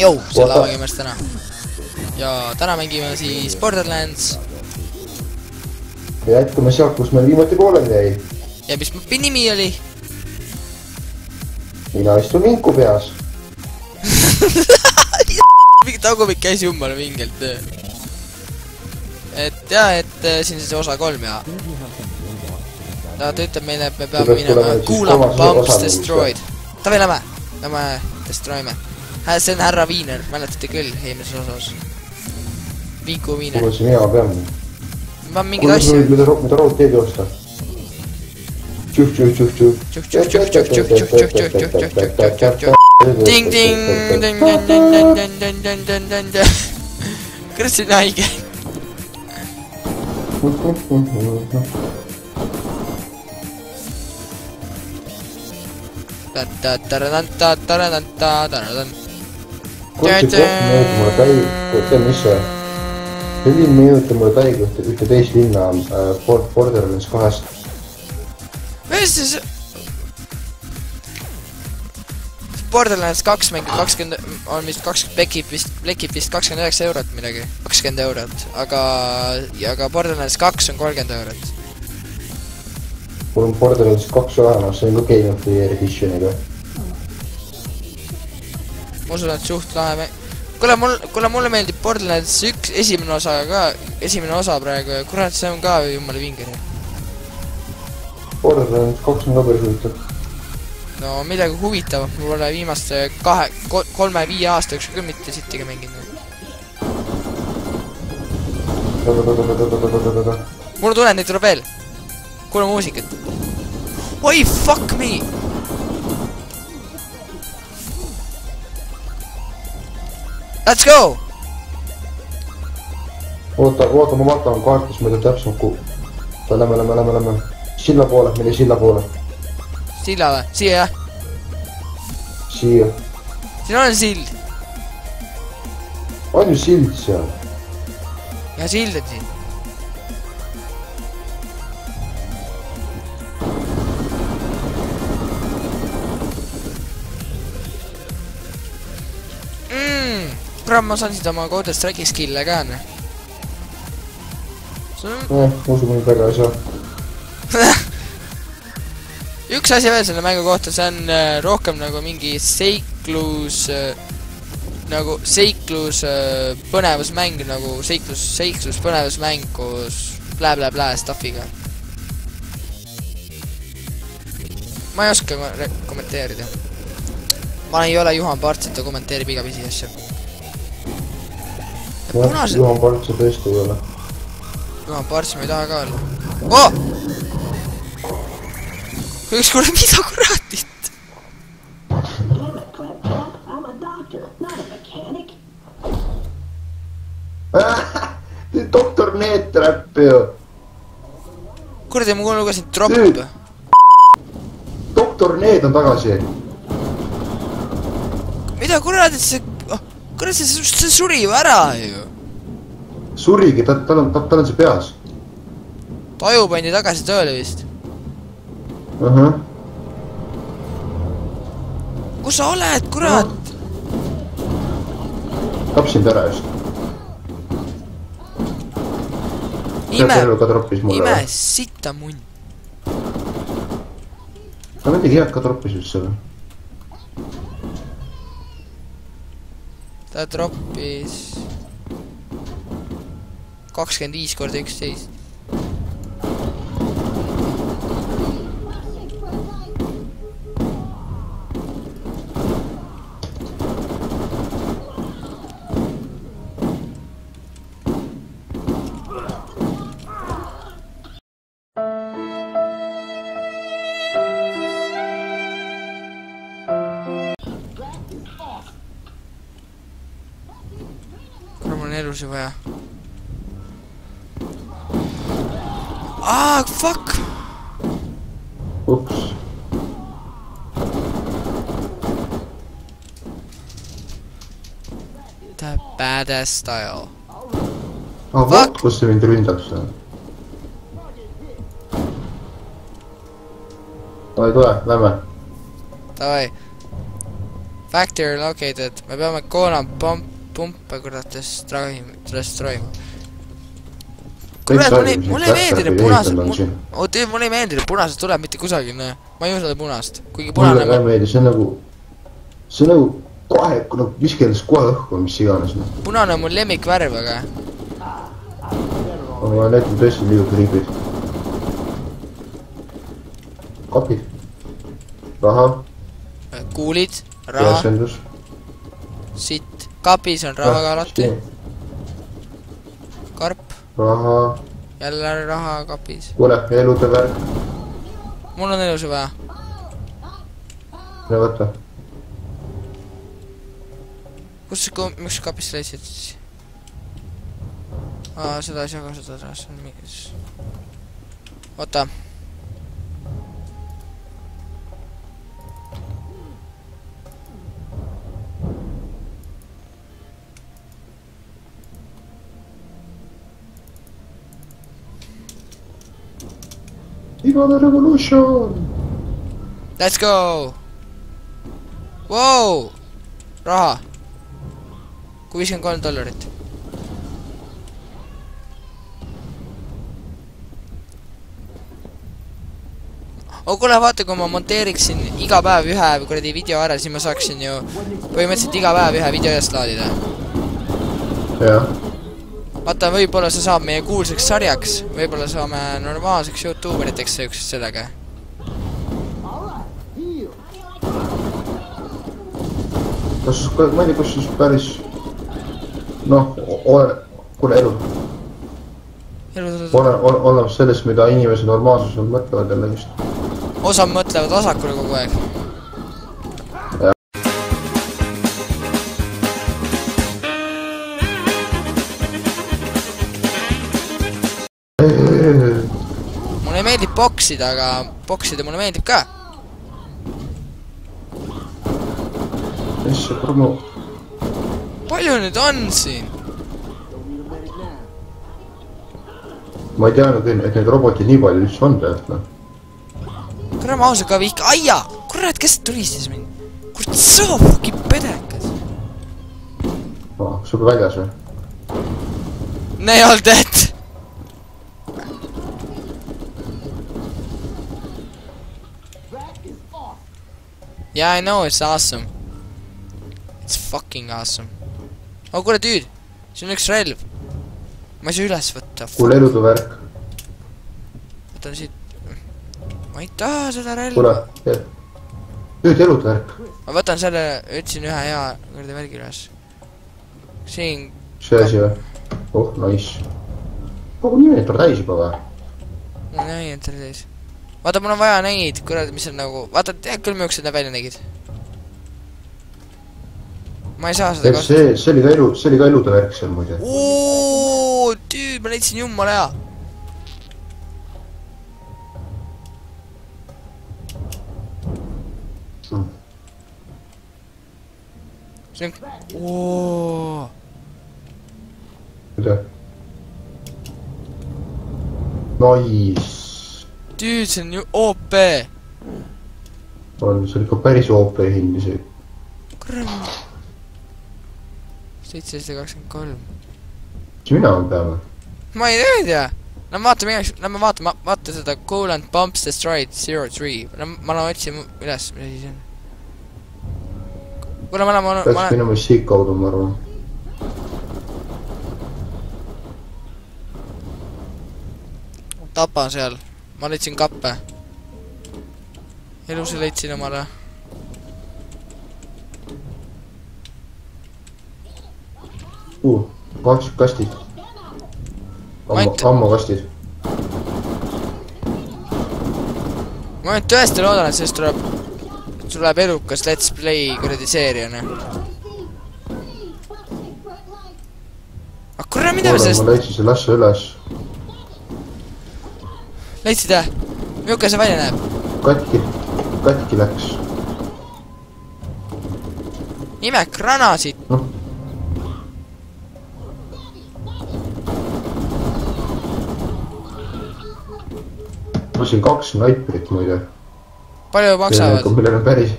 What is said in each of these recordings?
Jou, see on Lavagamers täna. Ja täna mängime siis Borderlands. Ja jätkame sealt, kus meil viimati pooleli jäi. Ja mis nimi oli? Mina istun vinku peas. Mingi tagumik käis jummale mingelt. Et jah, et siin siis osa 3 ja ta ütleb meile, et me peame minema kuulama Bumps Destroyed. Tavai läme destroyme. See on härra Viiner, mäletate küll eelmises osas. Viku Viiner. Kuule, see mina pean. Ma pean mingid asju. Mida rood teed joosta? Tšuh. Ding ding. Kuidas see on haige? See linn meenutab mulle täiega ühte teist linna Borderlands 2-st. Mis siis? Borderlands 2 mängib 20, on vist 20, plekib vist 29 eurot midagi. 20 eurot, aga Borderlands 2 on 30 eurot. Mul on Borderlands 2 olemas, see on ka Game of the Year Editioniga. Ma usun, et suht lahe mäng. Kuule, mulle meeldib Borderlands 1 esimene osa praegu ja kurat, see on ka jummale vingeri. Borderlands 2 on ka päris huvitav. No midagi huvitavat, mul pole viimaste 3-5 aasta üks küll mitte sittiga mänginud. Mul tuleb neid tuleb veel. Kuule muusikat. Oi, fuck me! Let's go! Oota, ma vaatan kaartis, ma ei tea täpselt kuhu. Lämme. Silla poole, mille silla poole? Silla või? Siia jah? Siia. Siin on sild. On ju sild seal? Ja sild on siin. Kurat, ma saan siit oma kodest Strike'i skill'e ka, ne? Usu mõni väga ei saa. Üks asi veel selle mängu kohta, see on rohkem nagu mingi seiklus põnevusmäng, nagu seiklus põnevusmäng koos blä stuffiga. Ma ei oska kommenteerida. Ma ei ole Juhan Parts, et ta kommenteerib iga pisi asja. Juhan Parts see tõesti ei ole. Juhan Parts ma ei taha ka olla. Oh! Üks kuule, mida kuratit? Doktor Need Trap ju. Kuradi, ma lugesin drop. Doktor Need on tagasi. Mida kuradit see... Kurat, see suri ju ära ju. Surigi, tal on see peas. Taju pandi tagasi tööle vist. Kus sa oled, kurat? Tapsin ta ära just. Ime, sitta munn. Ta midagi head ka troppis üldse või? Ta troppis 25 korda 11. Mul on elusi vaja. Fuck! Ups. The badass style. Vaat, kus see mind ründab seda. Tule, lähme. Davai. Factory located. Me peame pumpe kurat destroyima. Kurat, mulle ei meeldi need punased. Mulle ei meeldi need punased tuleb mitte kusagil, ne. Ma ei usu punast. Kuigi punane... Mulle ka meeldi, see on nagu kohe, kui viskeldes kohe õhku, mis iganes. Punane on mul lemmikvärv, aga... Aga need on tõesti liigu kriibid. Kapid. Raha. Kuulid. Raha. Jäsendus. Sitt. Kapis on raha ka alati. Karp. Raha. Jälle raha kapis. Kuule, elude värk. Mul on elusi vaja. Ne võtta. Miks kapist leidsid siis? Seda ei saa kasutada, see on mingis... Oota. Igale revolution! Let's go! Wow! Raha! Kui $53. Kuule, vaata, kui ma monteeriksin iga päev ühe kuradi video ära, siis ma saaksin ju põhimõtteliselt iga päev ühe video eest laadida. Jah. Vaata, võib-olla see saab meie kuulsaks sarjaks, võib-olla saame normaalseks YouTuberiteks sellega. Ma ei tea, kus siis päris... Noh, kuule elu. Olemas sellest, mida inimesed normaalsusel mõtlevad jälle just. Osad mõtlevad vasakule kogu aeg. Mulle meeldib boksida, aga boksida mulle meeldib ka. Mis see promo? Palju nüüd on siin? Ma ei teanud, et need robotid nii palju üldse on tegelikult. Kurat, ma ausalt ka vihka. Aia! Kurat, kes tulistas mind? Kurat, so fucking pedekas. Sul väljas või? Nailed it! Yeah, I know, it's awesome. It's fucking awesome. Kuule, dude! See on üks relv. Ma ei saa üles võtta. Kuule eludu värk. Võtan siit. Ma ei taha seda relva. Kuule, nüüd eludu värk. Ma võtan selle, ütlesin ühe hea kõrde värgi üles. Siin... See asi või? Oh, nice. Kogu nimi on täis juba või? No nii, et selle täis. Vaata, mul on vaja neid, kurat, mis on nagu... Vaata, tead küll mõjuks seda välja nägid. Ma ei saa seda kasutada. See oli ka elude värk seal muide. Ooo, tüüd, ma leidsin jummale hea. See on... Ooo. Mida? Nice. Tüüd, see on ju OP. See on ikka päris OP hind isegi. Kurat. 723. Mis mina on peame? Ma ei tea. Lähme vaatame, vaata seda Coolant Pumps Destroyed 03. Ma otsin üles, mis asi see on. Kuna ma olen... Peaks minema siit kaudu, ma arvan. Tapa seal. Ma leidsin kappe. Elusi leidsin omale. Kaks kastid. Ammo kastid. Ma nüüd tõesti loodan, et sellest tuleb edukas Let's Play kuradi seeriane. Kurra, mida me sellest... Ma leidsin see lasse üles. Leidsid jah? Milline see välja näeb? Katki läks. Ime granasid. Noh. Ma siin 2 snaiperit muide. Palju maksavad? Millel on päris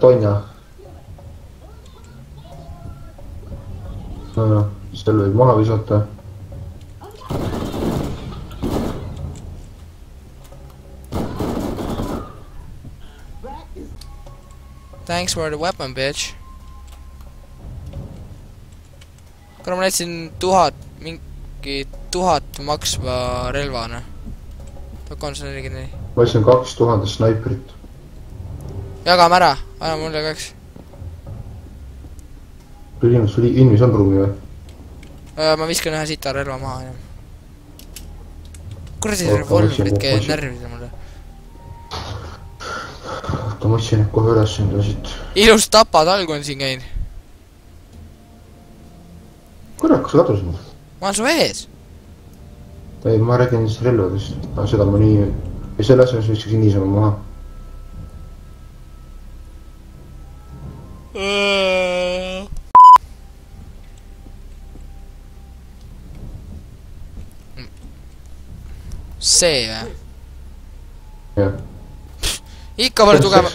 tonna. no, seal võib maha visata. Thanks for the weapon, bitch. kuna ma leidsin 1000, mingi 1000 maksva relvana. 344. Ma leidsin 2000 snaiprit. Jagame ära, anna mulle 2. Inimes on ruumi või? Ma viskan ühe sita relva maha enam. Kuradi revolverid käid närvida mulle. Oota, ma otsin kohe üles enda siit. Ilus tapatalgu on siin käinud. Kurat, kas sa kadusid? Ma olen su ees. Ei, ma räägin siis relvadest. Seda ma nii... Ja selle asja viskasin niisama maha. See või? Jah. Ikka pole tugevam.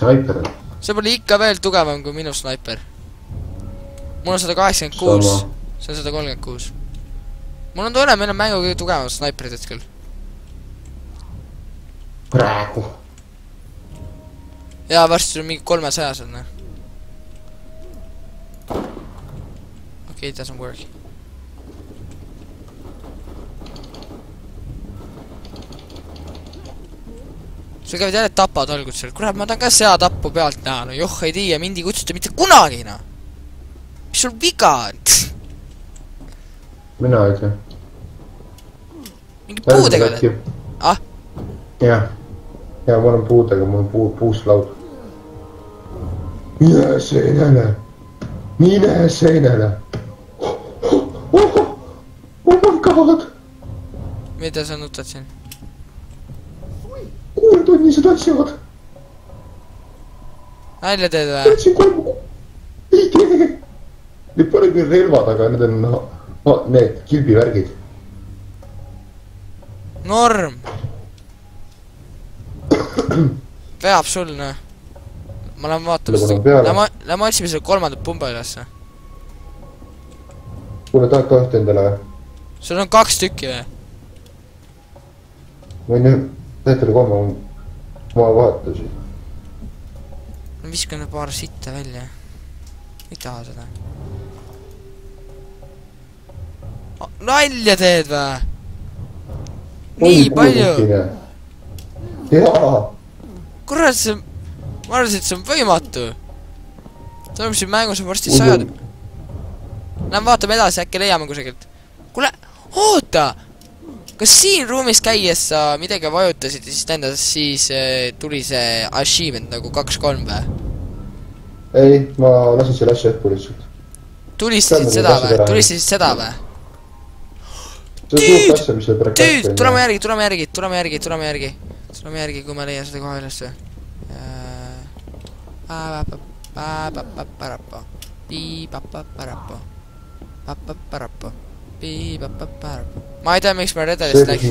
See pole ikka veel tugevam kui minu snaiper. Mul on 186. See on 136. Mul on tunne, meil on mängu kõige tugevam snaiperid hetkel. Praegu. Jaa, varsti on mingi 300 on. Okay, it doesn't work. Sul käivad jälle tapatalgud seal. Kurat, ma tahan ka seatappu pealt näha. No joh, ei tii ja mind ei kutsuta mitte kunagi, no. Mis sul viga on? Mina ei tea. Mingi puudega oled? Ah? Jah. Ja, ma olen puudega, mul on puuslaud. Mine seinele! Mine seinele! Oh my god! Mida sa nutad siin? 6 tunnised otsivad. Nalja teed või? Otsin 3. Ei tee. Need pole küll relvad, aga need on need kilbivärgid. Norm. Veab sul, noh. Ma lähen vaatama seda. Lähen otsime selle 3. pumba ülesse. Kuule, tahad ka õhtu endale või? Sul on 2 tükki või? Võin nüüd tehtele 3, ma vahetasin. Ma viskan paar sitta välja. Ei taha seda. Nalja teed või? Nii palju! Jaa! Kurat, see... Ma arvasin, et see on võimatu. Toimub siin mängus on varsti 100... Lähen vaatame edasi, äkki leiame kusagilt. Kuule, oota! Kas siin ruumis käies sa midagi vajutasid ja siis tähendas siis tuli see achievement nagu 2-3 või? Ei, ma lasin selle asja õhku lihtsalt. Tulistasid seda või? Tulistasid seda või? Tüüd! Tuleme järgi, kui ma leian seda koha üles või? Ma ei tea, miks ma redelist läks.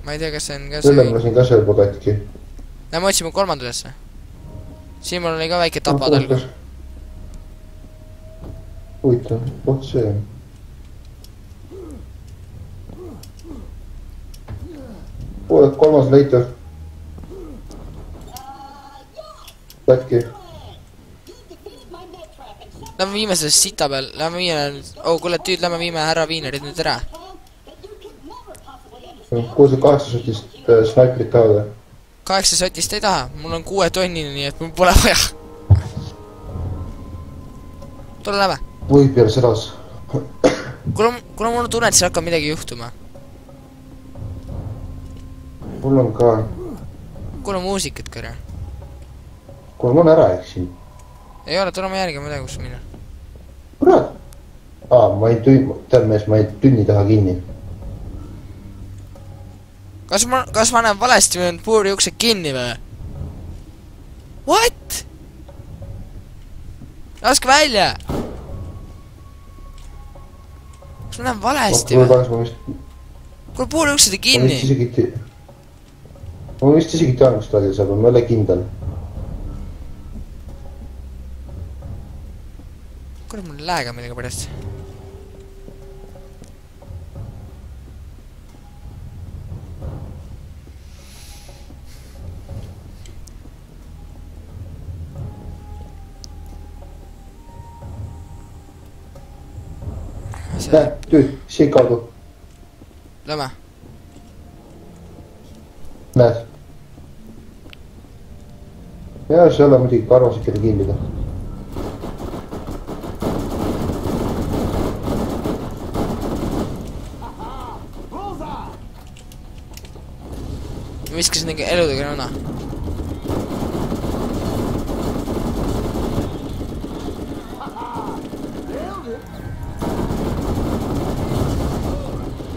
Ma ei tea, kas see on ka see... Selle ma lasin ka seal pagatki. Lähme otsime 3. ülesse. Siin mul oli ka väike tapatalgu. Huvitav, koht see on. Pooled 3. leitud. Lätki. Lähme viime sellest sita peal, lähme viime... Oh, kuule, tüüd, lähme viime härra Viinerid nüüd ära. Kuhu see 8 sotist snaiprit tahad? 8 sotist ei taha, mul on 6 tonnini, nii et mul pole vaja. Tule lähme. Või peale sedas. Kuule, mul on tunne, et seal hakkab midagi juhtuma. Mul on ka... Kuule muusikat kõrja. Kuule, ma olen ära eksin. Ei ole, tuleme järgi, ma ei tea, kus minna. Kurat! Ma ei tünni, tead mees, ma ei tünni taha kinni. Kas ma näen valesti või on puuri uksed kinni või? What? Laske välja! Kas ma näen valesti või? Kuule, puuri uksed on kinni! Ma vist isegi tean, kus ta oli, saab, ma ei ole kindel. lääga millega pärast. Näe, tüüd, siin kaudu. Lähme. Näed. Ja see ole muidugi karvasikene kinnida. Ma viskasin mingi eludega nõna.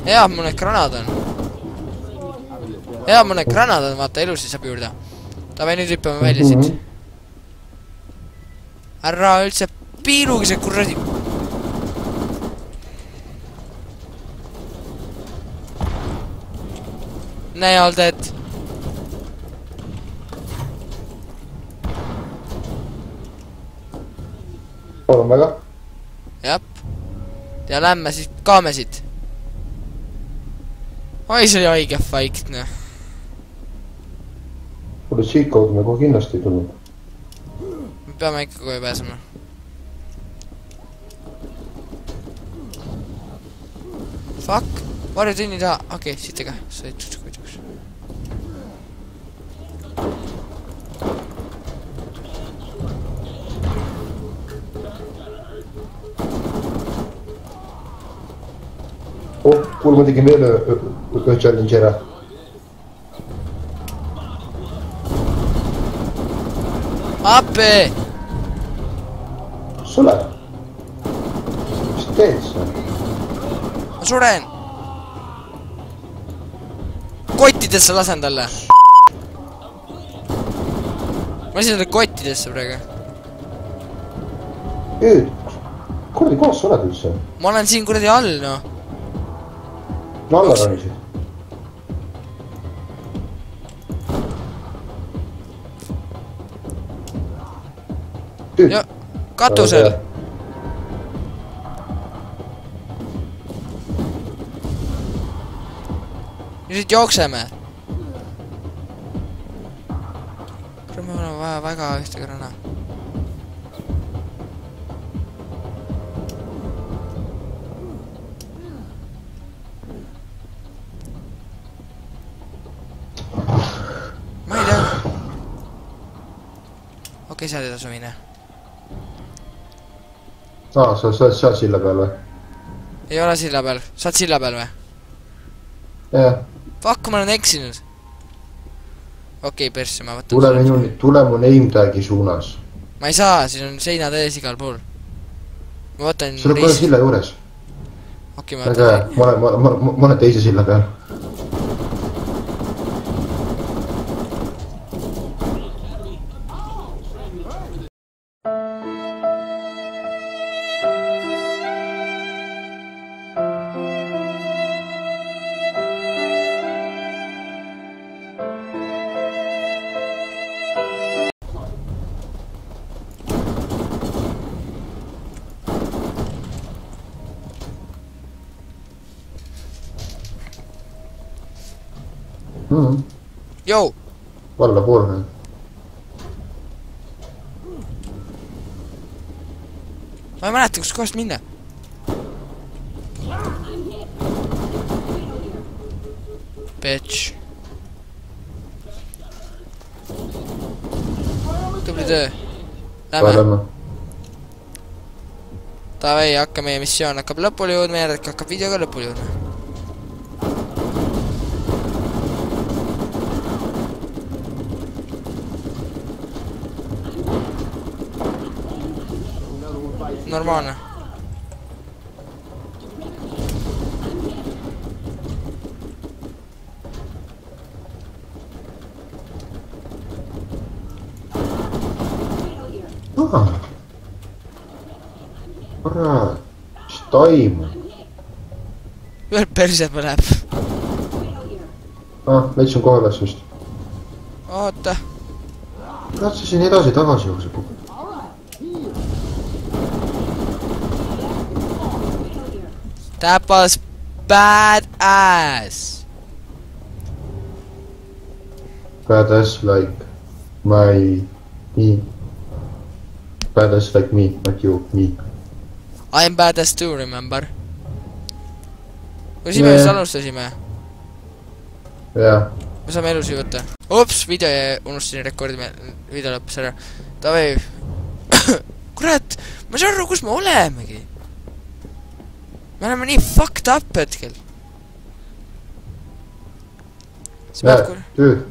Hea, mul need granad on. Hea, mul need granad on, vaata, elusi saab juurde. Tavai, nüüd hüppame välja siit. Ära üldse piirugi see kuradi. Nailed it. Palun väga. Jep. Ja lämme siis kaame siit. Oi, see oli haige vaikne. Kuule, siit kaudu me kohe kindlasti ei tulnud. Me peame ikka kohe pääsema. Fuck. Varjutunni taha. Okei, siit ega. Sõituks kuidagi. Oh, kuule, ma tegin veel ühe challenge ära. Appi! Sule! Mis teed sa? Ma suren! Kottidesse lasen talle! Ma lasin talle kottidesse praegu. Nüüd, kuradi koos sa oled üldse? Ma olen siin kuradi all, noh. No alla ronisid. Ja, katusel. Nüüd jookseme. Meil on vaja väga ühte grana. Ma ei tea. Okei, saad edasu minna. Sa oled seal silla peal või? Ei ole silla peal. Saad silla peal või? Jah. Fuck, ma olen eksinud. Okei, persse, ma võtan. Tule mu name tag'i suunas. Ma ei saa, siin on seinad ees igal pool. Ma võtan... Sul on kohe silla juures. Okei, ma võtan... Ma olen teise silla peal. Jou! Valla poolne. Ma ei mäleta, kus kohast minna. Bitch. Tubli töö. Lähme. Tavai, hakka meie missioon hakkab lõpule jõudma, järelikult hakkab videoga lõpule jõudma. Normaalne. Kurat, mis toimub? Ühel perse põleb. Veits on kohe läks vist. Oota. Kurat, sa siin edasi tagasi jookseb. That was badass. Badass like me. Badass like me, not you, me. I am badass too, remember? Kuidas me just alustasime? Jaa. Me saame elusi võtta. Ups, video unustasin rekordima. Video lõppes ära. Tavai. Kurat, ma ei saa aru, kus me olemegi. Me oleme nii fucked up hetkel. Dude.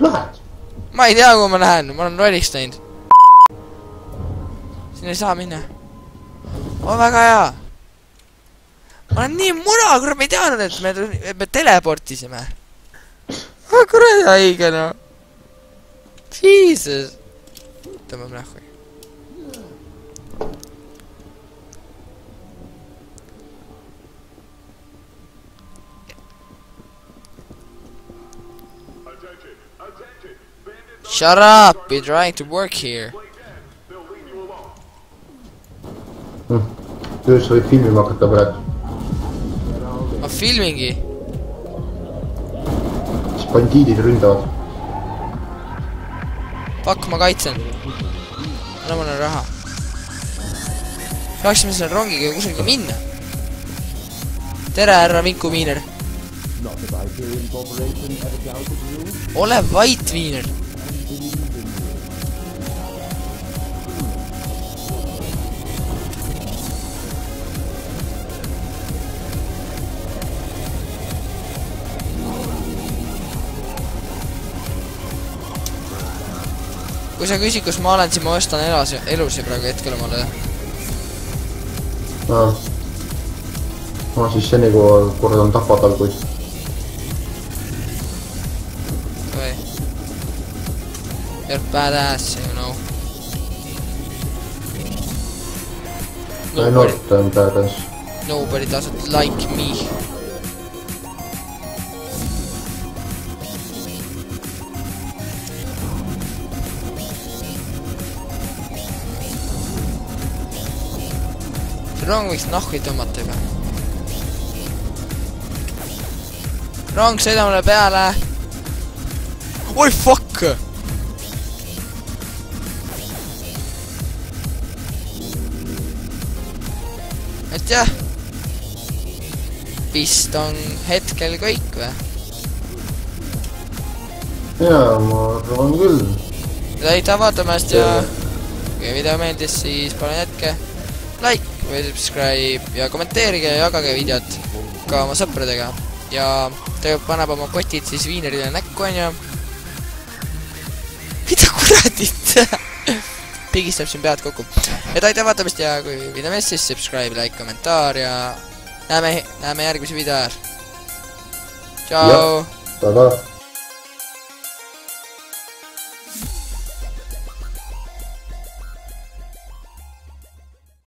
Lähed? Ma ei tea, kuhu ma lähen. Ma olen rollist näinud. Siin ei saa minna. Väga hea. Ma olen nii muna, kurat, me ei teadnud, et me teleportisime. Kurat, haige, no. Jesus. Tõmbab nähku. Shut up! We're trying to work here. Töös sa võid filmima hakata praegu. Ma filmingi. Siis bandiidid ründavad. Fuck, ma kaitsen. Anna mulle raha. Saaksime selle rongiga kusagile minna. Tere, härra Vinku Viiner. Ole vait, Viiner. Kui sa küsid, kus ma olen, siis ma ostan elusi praegu hetkel omale. Ma siis seni, kui kordan tapatalguid. You're badass, you know. I know I'm badass. Nobody doesn't like me. Rong võiks nahku tõmmata juba. Rong, sõida mulle peale. Oi, fuck! Et jah. Vist on hetkel kõik või? Jaa, ma arvan küll. Aitäh vaatamast ja kui video meeldis, siis palun jätke like või subscribe ja kommenteerige ja jagage videot ka oma sõpradega. Ja ta paneb oma kotid siis Viinerile näkku, onju. Mida kuradit? Pigistab siin pead kokku. Et aitäh vaatamist ja kui video meeldis, siis subscribe, like, kommentaar ja näeme järgmise video ajal. Tšau! Tšau!